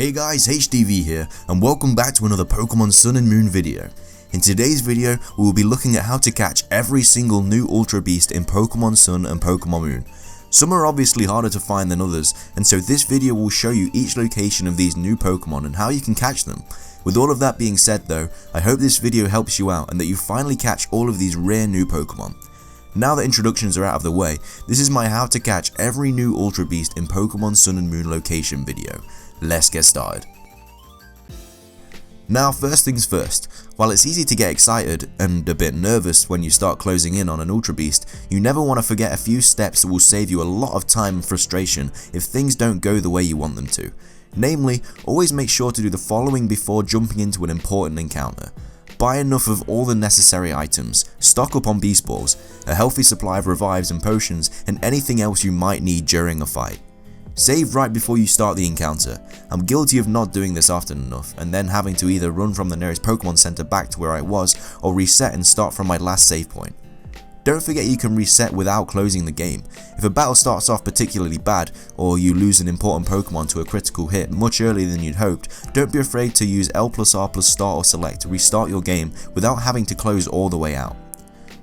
Hey guys, HDV here, and welcome back to another Pokemon Sun and Moon video. In today's video, we will be looking at how to catch every single new Ultra Beast in Pokemon Sun and Pokemon Moon. Some are obviously harder to find than others, and so this video will show you each location of these new Pokemon and how you can catch them. With all of that being said though, I hope this video helps you out and that you finally catch all of these rare new Pokemon. Now that introductions are out of the way, this is my how to catch every new Ultra Beast in Pokemon Sun and Moon location video. Let's get started. Now first things first, while it's easy to get excited and a bit nervous when you start closing in on an Ultra Beast, you never want to forget a few steps that will save you a lot of time and frustration if things don't go the way you want them to. Namely, always make sure to do the following before jumping into an important encounter. Buy enough of all the necessary items, stock up on Beast Balls, a healthy supply of revives and potions, and anything else you might need during a fight. Save right before you start the encounter. I'm guilty of not doing this often enough and then having to either run from the nearest Pokemon Center back to where I was or reset and start from my last save point. Don't forget you can reset without closing the game. If a battle starts off particularly bad or you lose an important Pokemon to a critical hit much earlier than you'd hoped, don't be afraid to use L+R+ start or select to restart your game without having to close all the way out.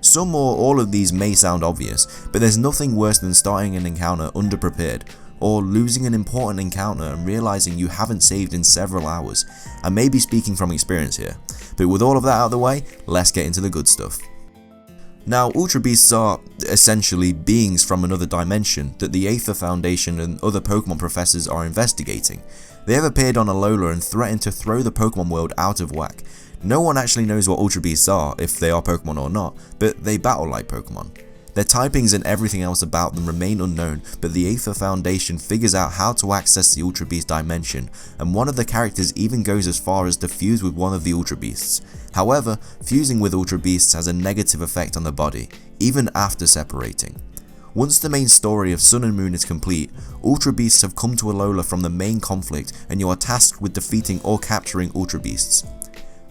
Some or all of these may sound obvious, but there's nothing worse than starting an encounter underprepared, or losing an important encounter and realizing you haven't saved in several hours. I may be speaking from experience here, but with all of that out of the way, let's get into the good stuff. Now, Ultra Beasts are essentially beings from another dimension that the Aether Foundation and other Pokemon professors are investigating. They have appeared on Alola and threatened to throw the Pokemon world out of whack. No one actually knows what Ultra Beasts are, if they are Pokemon or not, but they battle like Pokemon. Their typings and everything else about them remain unknown, but the Aether Foundation figures out how to access the Ultra Beast dimension, and one of the characters even goes as far as to fuse with one of the Ultra Beasts. However, fusing with Ultra Beasts has a negative effect on the body, even after separating. Once the main story of Sun and Moon is complete, Ultra Beasts have come to Alola from the main conflict, and you are tasked with defeating or capturing Ultra Beasts.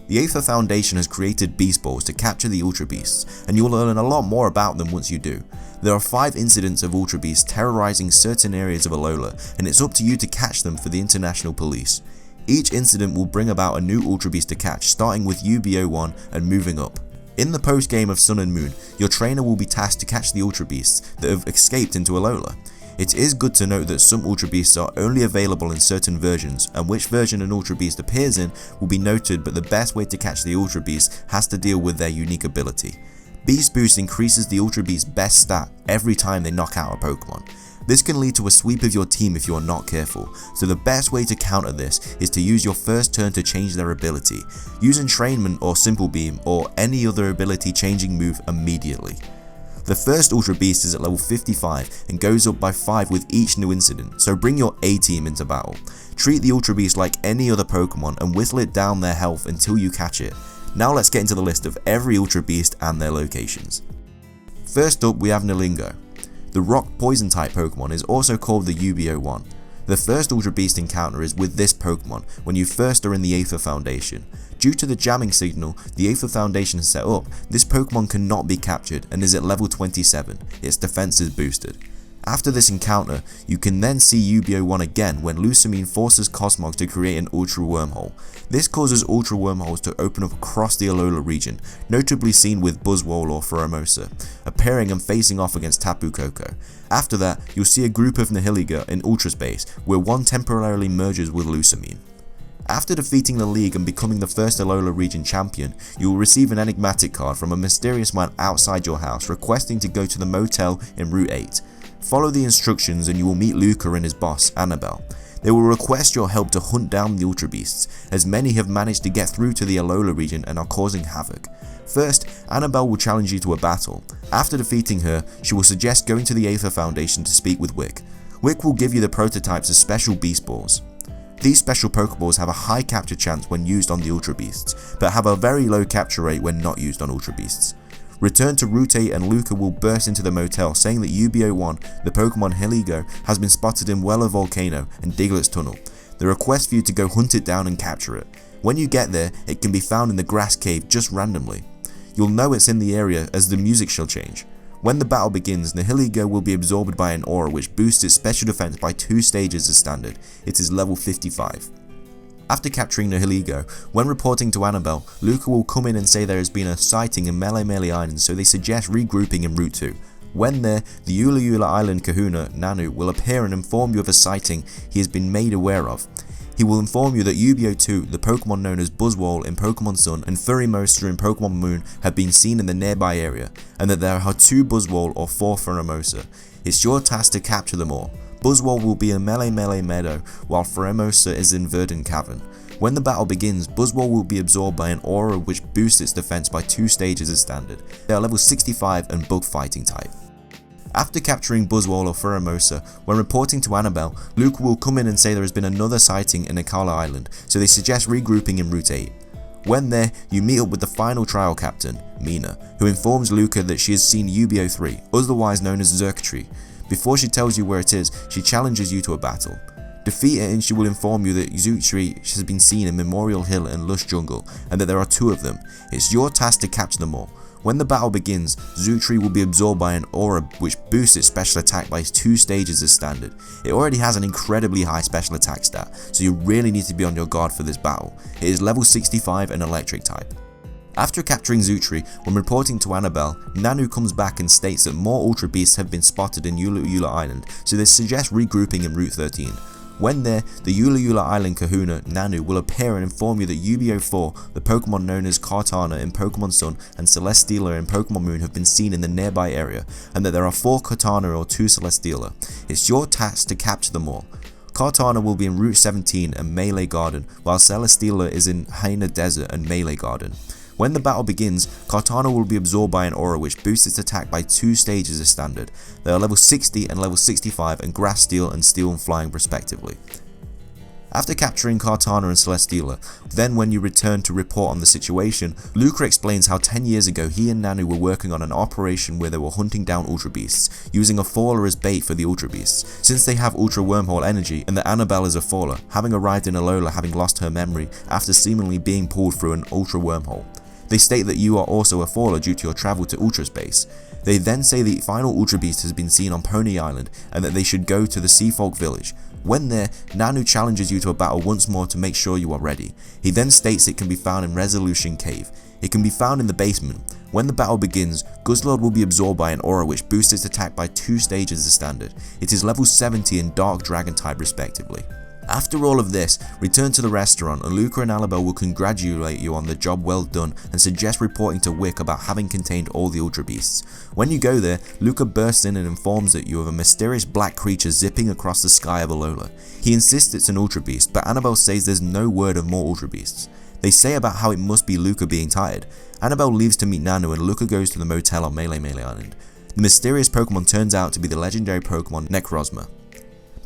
The Aether Foundation has created Beast Balls to capture the Ultra Beasts, and you will learn a lot more about them once you do. There are 5 incidents of Ultra Beasts terrorizing certain areas of Alola, and it's up to you to catch them for the International Police. Each incident will bring about a new Ultra Beast to catch, starting with UB01 and moving up. In the post-game of Sun and Moon, your trainer will be tasked to catch the Ultra Beasts that have escaped into Alola. It is good to note that some Ultra Beasts are only available in certain versions, and which version an Ultra Beast appears in will be noted, but the best way to catch the Ultra Beast has to deal with their unique ability. Beast Boost increases the Ultra Beast's best stat every time they knock out a Pokemon. This can lead to a sweep of your team if you are not careful, so the best way to counter this is to use your first turn to change their ability. Use Entrainment or Simple Beam or any other ability changing move immediately. The first Ultra Beast is at level 55 and goes up by 5 with each new incident, so bring your A-team into battle. Treat the Ultra Beast like any other Pokemon and whittle it down their health until you catch it. Now let's get into the list of every Ultra Beast and their locations. First up we have Nihilego. The Rock Poison type Pokemon is also called the UB01. The first Ultra Beast encounter is with this Pokemon when you first are in the Aether Foundation. Due to the jamming signal the Aether Foundation has set up, this Pokemon cannot be captured and is at level 27, its defense is boosted. After this encounter, you can then see UB01 again when Lusamine forces Cosmog to create an Ultra Wormhole. This causes Ultra Wormholes to open up across the Alola region, notably seen with Buzzwole or Pheromosa, appearing and facing off against Tapu Koko. After that, you'll see a group of Nihilego in Ultra Space, where one temporarily merges with Lusamine. After defeating the League and becoming the first Alola region champion, you will receive an enigmatic card from a mysterious man outside your house requesting to go to the motel in Route 8. Follow the instructions and you will meet Luca and his boss, Annabelle. They will request your help to hunt down the Ultra Beasts, as many have managed to get through to the Alola region and are causing havoc. First, Annabelle will challenge you to a battle. After defeating her, she will suggest going to the Aether Foundation to speak with Wick. Wick will give you the prototypes as special Beast Balls. These special Pokeballs have a high capture chance when used on the Ultra Beasts, but have a very low capture rate when not used on Ultra Beasts. Return to Route 8 and Luca will burst into the motel saying that UB01, the Pokemon Nihilego, has been spotted in Weller Volcano and Diglett's Tunnel. They request for you to go hunt it down and capture it. When you get there, it can be found in the grass cave just randomly. You'll know it's in the area as the music shall change. When the battle begins, Nihilego will be absorbed by an aura which boosts its special defense by 2 stages as standard. It is level 55. After capturing Nihilego, when reporting to Annabelle, Luca will come in and say there has been a sighting in Melee Island, so they suggest regrouping en route to. When there, the Ula Ula Island kahuna, Nanu, will appear and inform you of a sighting he has been made aware of. He will inform you that Yu-Gi-Oh! 2, the Pokemon known as Buzzwole in Pokemon Sun and Pheromosa in Pokemon Moon have been seen in the nearby area, and that there are 2 Buzzwole or 4 Pheromosa. It's your task to capture them all. Buzzwole will be in Melee Meadow, while Pheromosa is in Verdant Cavern. When the battle begins, Buzzwole will be absorbed by an aura which boosts its defense by 2 stages as standard. They are level 65 and bug fighting type. After capturing Buzzwole or Pheromosa, when reporting to Annabelle, Luca will come in and say there has been another sighting in Akala Island, so they suggest regrouping in Route 8. When there, you meet up with the final trial captain, Mina, who informs Luca that she has seen Yu-Gi-Oh! 3, otherwise known as Xurkitree. Before she tells you where it is, she challenges you to a battle. Defeat it and she will inform you that Xurkitree has been seen in Memorial Hill and Lush Jungle, and that there are 2 of them. It's your task to capture them all. When the battle begins, Xurkitree will be absorbed by an aura which boosts its special attack by 2 stages as standard. It already has an incredibly high special attack stat, so you really need to be on your guard for this battle. It is level 65 and electric type. After capturing Xurkitree, when reporting to Annabelle, Nanu comes back and states that more Ultra Beasts have been spotted in Ula Ula Island, so they suggest regrouping in Route 13. When there, the Ula Ula Island kahuna, Nanu, will appear and inform you that Yu-Gi-Oh! 4, the Pokemon known as Kartana in Pokemon Sun and Celesteela in Pokemon Moon have been seen in the nearby area, and that there are 4 Kartana or 2 Celesteela. It's your task to capture them all. Kartana will be in Route 17 and Melee Garden, while Celesteela is in Haina Desert and Melee Garden. When the battle begins, Kartana will be absorbed by an aura which boosts its attack by 2 stages as standard. They are level 60 and level 65 and Grass Steel and Steel and Flying respectively. After capturing Kartana and Celesteela, then when you return to report on the situation, Luca explains how 10 years ago he and Nanu were working on an operation where they were hunting down Ultra Beasts, using a faller as bait for the Ultra Beasts, since they have Ultra Wormhole energy and that Annabelle is a faller, having arrived in Alola having lost her memory after seemingly being pulled through an Ultra Wormhole. They state that you are also a faller due to your travel to Ultra Space. They then say the final Ultra Beast has been seen on Pony Island and that they should go to the Seafolk village. When there, Nanu challenges you to a battle once more to make sure you are ready. He then states it can be found in Resolution Cave. It can be found in the basement. When the battle begins, Guzzlord will be absorbed by an aura which boosts its attack by 2 stages as standard. It is level 70 and Dark Dragon type respectively. After all of this, return to the restaurant and Luca and Annabelle will congratulate you on the job well done and suggest reporting to Wick about having contained all the Ultra Beasts. When you go there, Luca bursts in and informs that you have a mysterious black creature zipping across the sky of Alola. He insists it's an Ultra Beast, but Annabelle says there's no word of more Ultra Beasts. They say about how it must be Luca being tired. Annabelle leaves to meet Nanu and Luca goes to the motel on Melee Island. The mysterious Pokemon turns out to be the legendary Pokemon Necrozma.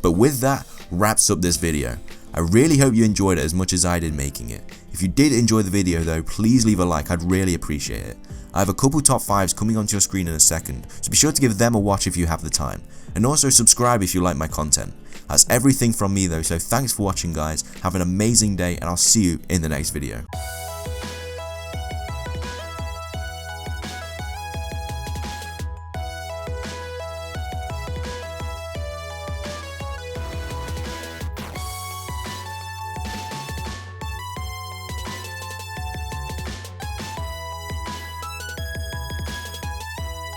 But with that, wraps up this video. I really hope you enjoyed it as much as I did making it. If you did enjoy the video though, please leave a like, I'd really appreciate it. I have a couple top 5s coming onto your screen in a second, so be sure to give them a watch if you have the time. And also subscribe if you like my content. That's everything from me though, so thanks for watching guys, have an amazing day and I'll see you in the next video.